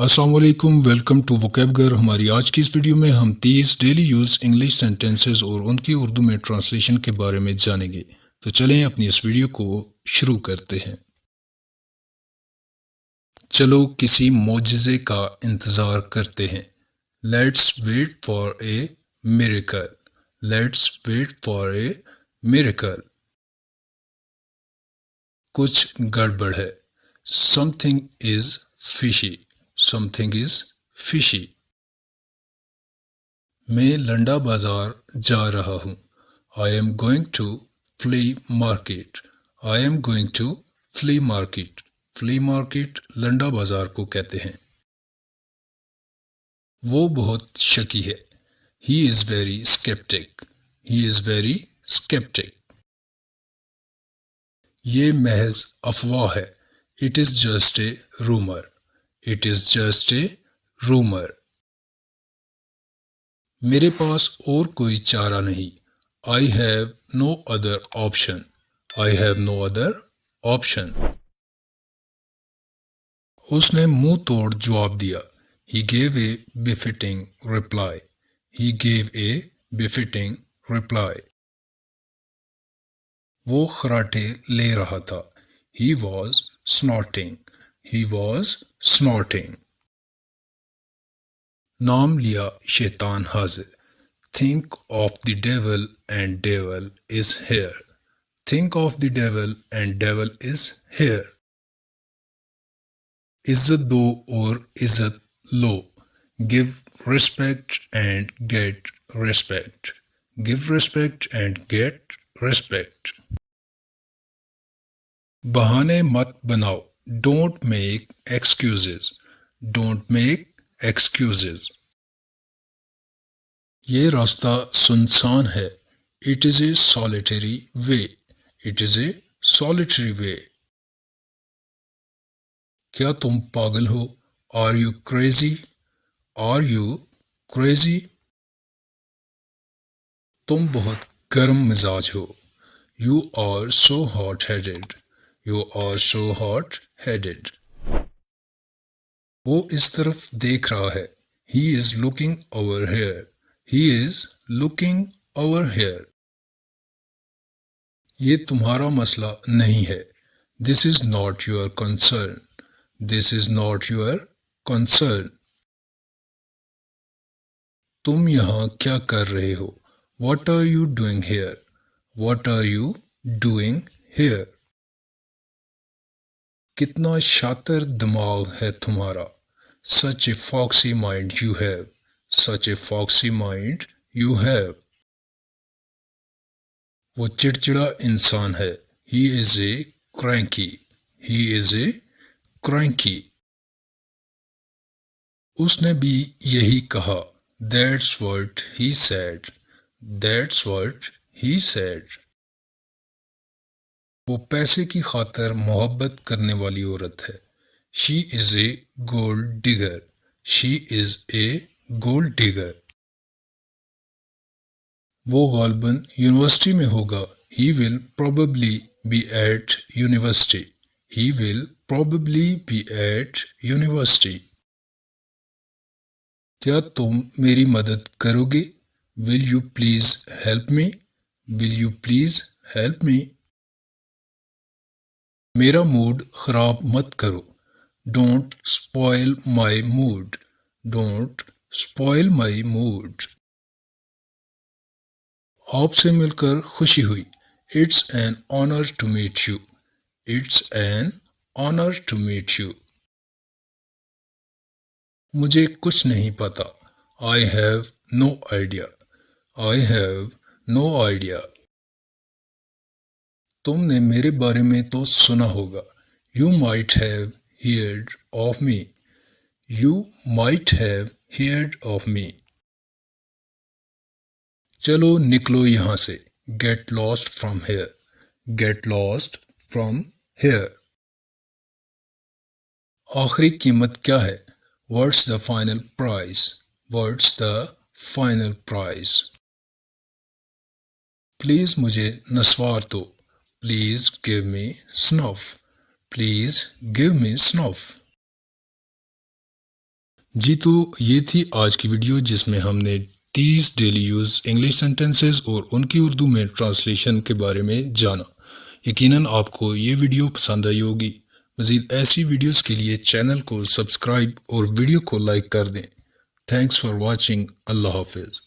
अस्सलाम वालेकुम, welcome to वोकैबगर। हमारी आज की इस वीडियो में हम 30 डेली यूज इंग्लिश सेंटेंसेस और उनकी उर्दू में ट्रांसलेशन के बारे में जानेंगे। तो चलें अपनी इस वीडियो को शुरू करते हैं। चलो किसी मोजज़े का इंतज़ार करते हैं। Let's wait for a miracle. Let's wait for a miracle. कुछ गड़बड़ है। Something is fishy. Something is fishy. मैं लंडा बाजार जा रहा हूँ। I am going to flea market. I am going to flea market. Flea market लंडा बाजार को कहते हैं। वो बहुत शकी है। He is very skeptic. He is very skeptic. ये महज अफवाह है। It is just a rumour. It is just a rumour. मेरे पास और कोई चारा नहीं। I have no other option. I have no other option. उसने मुंह तोड़ जवाब दिया। He gave a befitting reply. He gave a befitting reply. वो खराटे ले रहा था। He was snorting. He was snorting. नाम लिया शैतान हाजिर। Think of the devil and devil is here. Think of the devil and devil is here. इज्जत दो और इज्जत लो। Give respect and get respect. Give respect and get respect. बहाने मत बनाओ। Don't make excuses. Don't make excuses. ये रास्ता सुनसान है। It is a solitary way. It is a solitary way. क्या तुम पागल हो? Are you crazy? Are you crazy? तुम बहुत गर्म मिजाज हो। You are so hot-headed. You are so hot-headed. वो इस तरफ देख रहा है। He is looking over here. He is looking over here. ये तुम्हारा मसला नहीं है। This is not your concern. This is not your concern. तुम यहाँ क्या कर रहे हो? What are you doing here? What are you doing here? कितना शातिर दिमाग है तुम्हारा। Such a foxy mind you have. Such a foxy mind you have. वो चिड़चिड़ा इंसान है। He is a cranky. He is a cranky. उसने भी यही कहा। That's what he said. That's what he said. वो पैसे की खातिर मोहब्बत करने वाली औरत है। She is a gold digger. She is a gold digger. वो गालबन यूनिवर्सिटी में होगा। He will probably be at university. He will probably be at university. क्या तुम मेरी मदद करोगे? Will you please help me? Will you please help me? मेरा mood खराब मत करो। Don't spoil my mood. Don't spoil my mood. आपसे मिलकर खुशी हुई। It's an honor to meet you. It's an honor to meet you. मुझे कुछ नहीं पता। I have no idea. I have no idea. तुमने मेरे बारे में तो सुना होगा। You might have heard of me. You might have heard of me. चलो निकलो यहाँ से। Get lost from here. Get lost from here. आखिरी कीमत क्या है? What's the final price? What's the final price? Please मुझे नस्वार दो। Please give me snuff. Please give me snuff. जी तो ये थी आज की वीडियो जिसमें हमने 30 डेली यूज इंग्लिश सेंटेंसेस और उनकी उर्दू में ट्रांसलेशन के बारे में जाना। यकीनन आपको ये वीडियो पसंद आई होगी। मज़ीद ऐसी वीडियोस के लिए चैनल को सब्सक्राइब और वीडियो को लाइक कर दें। Thanks for watching. अल्लाह हाफिज़।